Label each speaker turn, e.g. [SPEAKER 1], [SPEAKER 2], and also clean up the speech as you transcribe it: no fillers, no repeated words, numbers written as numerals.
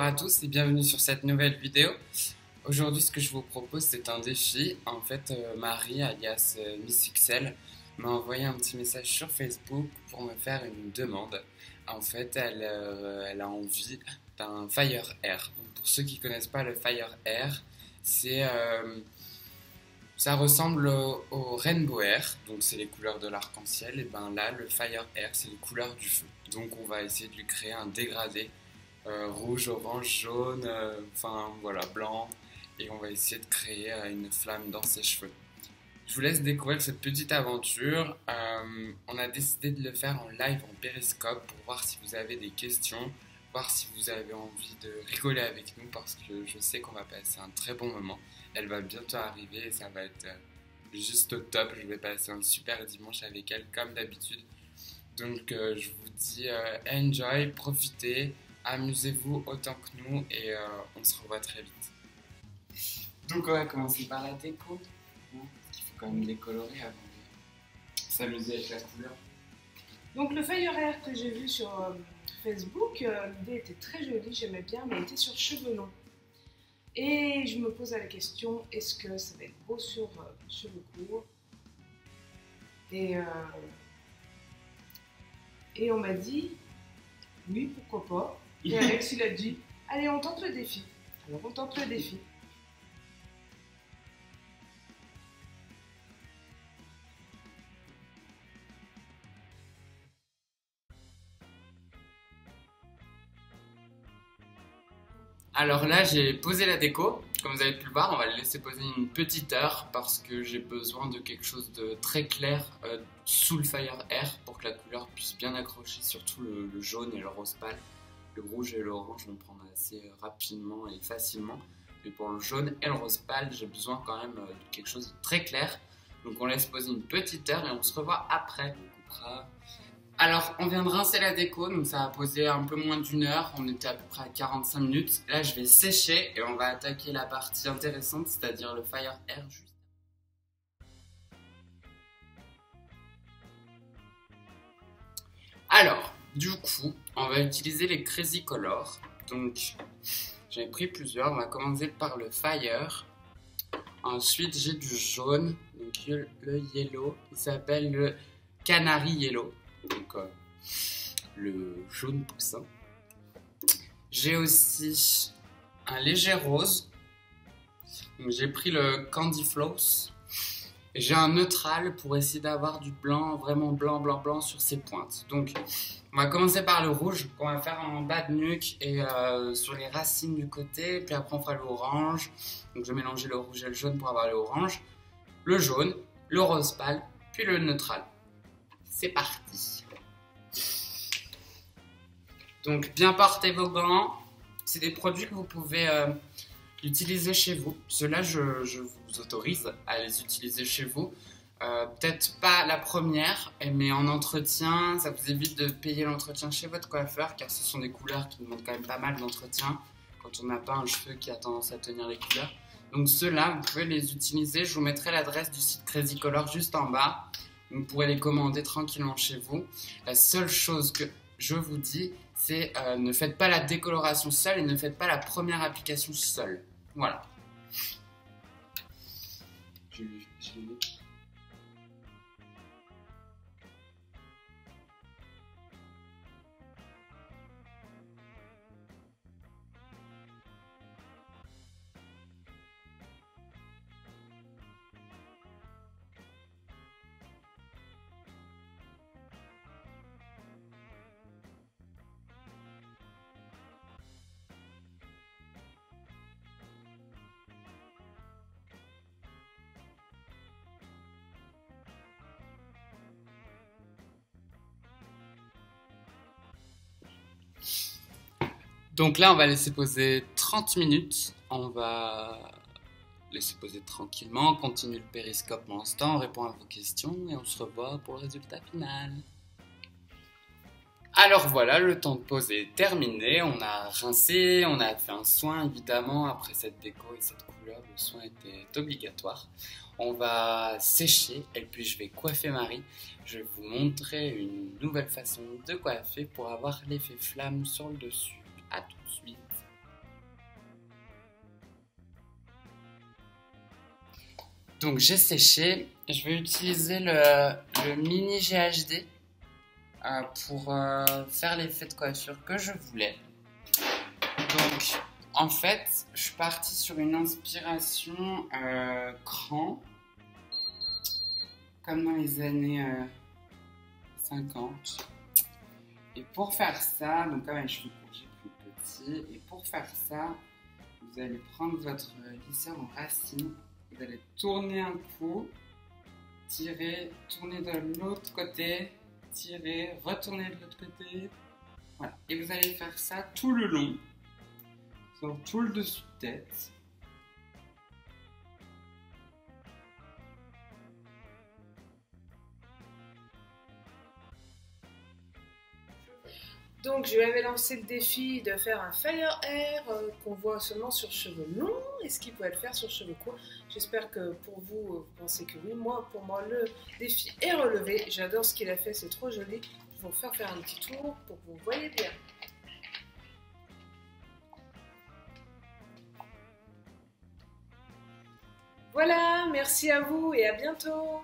[SPEAKER 1] à tous et bienvenue sur cette nouvelle vidéo. Aujourd'hui, ce que je vous propose, c'est un défi. En fait, Marie, alias Miss XL, m'a envoyé un petit message sur Facebook pour me faire une demande. En fait, elle a envie d'un Fire Air. Donc, pour ceux qui ne connaissent pas le Fire Air, ça ressemble au Rainbow Air, donc c'est les couleurs de l'arc-en-ciel. Et ben là, le Fire Air, c'est les couleurs du feu. Donc, on va essayer de lui créer un dégradé. Rouge, orange, jaune, enfin voilà, blanc, et on va essayer de créer une flamme dans ses cheveux. Je vous laisse découvrir cette petite aventure. On a décidé de le faire en live, en périscope, pour voir si vous avez des questions, voir si vous avez envie de rigoler avec nous, parce que je sais qu'on va passer un très bon moment. Elle va bientôt arriver et ça va être juste au top. Je vais passer un super dimanche avec elle, comme d'habitude. Donc je vous dis enjoy, profitez. Amusez-vous autant que nous et on se revoit très vite. Donc on va commencer par la déco, hein, parce qu'il faut quand même décolorer avant de s'amuser avec la couleur.
[SPEAKER 2] Donc le Fire Air que j'ai vu sur Facebook, l'idée était très jolie, j'aimais bien, mais elle était sur cheveux longs. Et je me posais la question, est-ce que ça va être beau sur cheveux courts? Et on m'a dit, oui, pourquoi pas. Et Alex, il a dit, allez, on tente le défi. Alors, on tente le défi.
[SPEAKER 1] Alors là, j'ai posé la déco. Comme vous avez pu le voir, on va le laisser poser une petite heure parce que j'ai besoin de quelque chose de très clair sous le Fire Air pour que la couleur puisse bien accrocher, surtout le jaune et le rose pâle. Le rouge et l'orange vont prendre assez rapidement et facilement. Mais pour le jaune et le rose pâle, j'ai besoin quand même de quelque chose de très clair. Donc on laisse poser une petite heure et on se revoit après. On coupera. Alors, on vient de rincer la déco, donc ça a posé un peu moins d'une heure. On était à peu près à 45 minutes. Là, je vais sécher et on va attaquer la partie intéressante, c'est-à-dire le Fire Air juste. Alors, du coup, on va utiliser les Crazy Colors. Donc, j'ai pris plusieurs. On va commencer par le Fire. Ensuite, j'ai du jaune, donc le yellow. Il s'appelle le Canary Yellow. Donc le jaune poussin. J'ai aussi un léger rose. J'ai pris le Candy Floss. Et j'ai un neutral pour essayer d'avoir du blanc, vraiment blanc, blanc, blanc sur ses pointes. Donc on va commencer par le rouge qu'on va faire en bas de nuque et sur les racines du côté. Puis après on fera l'orange. Donc je vais mélanger le rouge et le jaune pour avoir le orange. Le jaune, le rose pâle, puis le neutral. C'est parti. Donc bien porter vos gants. C'est des produits que vous pouvez utiliser chez vous. Ceux-là, je vous autorise à les utiliser chez vous. Peut-être pas la première, mais en entretien, ça vous évite de payer l'entretien chez votre coiffeur, car ce sont des couleurs qui demandent quand même pas mal d'entretien quand on n'a pas un cheveu qui a tendance à tenir les couleurs. Donc ceux-là, vous pouvez les utiliser. Je vous mettrai l'adresse du site Crazy Color juste en bas. Vous pourrez les commander tranquillement chez vous. La seule chose que je vous dis, c'est ne faites pas la décoloration seule et ne faites pas la première application seule. Voilà. Je vais Donc là, on va laisser poser 30 minutes. On va laisser poser tranquillement. On continue le périscope pendant ce temps. On répond à vos questions et on se revoit pour le résultat final. Alors voilà, le temps de pause est terminé. On a rincé, on a fait un soin évidemment. Après cette déco et cette couleur, le soin était obligatoire. On va sécher et puis je vais coiffer Marie. Je vais vous montrer une nouvelle façon de coiffer pour avoir l'effet flamme sur le dessus. A tout de suite. Donc j'ai séché. Je vais utiliser le mini GHD pour faire l'effet de coiffure que je voulais. Donc en fait, je suis partie sur une inspiration cran, comme dans les années 50. Et pour faire ça, donc comme les cheveux courts, j'ai pris petit. Et pour faire ça, vous allez prendre votre lisseur en racine. Vous allez tourner un coup, tirer, tourner de l'autre côté, tirer, retourner de l'autre côté. Voilà. Et vous allez faire ça tout le long, sur tout le dessus de tête.
[SPEAKER 2] Donc, je lui avais lancé le défi de faire un fire hair qu'on voit seulement sur cheveux longs. Est-ce qu'il pouvait le faire sur cheveux courts? J'espère que pour vous, vous pensez que oui. Moi, pour moi, le défi est relevé. J'adore ce qu'il a fait, c'est trop joli. Je vais vous faire un petit tour pour que vous voyez bien. Voilà, merci à vous et à bientôt.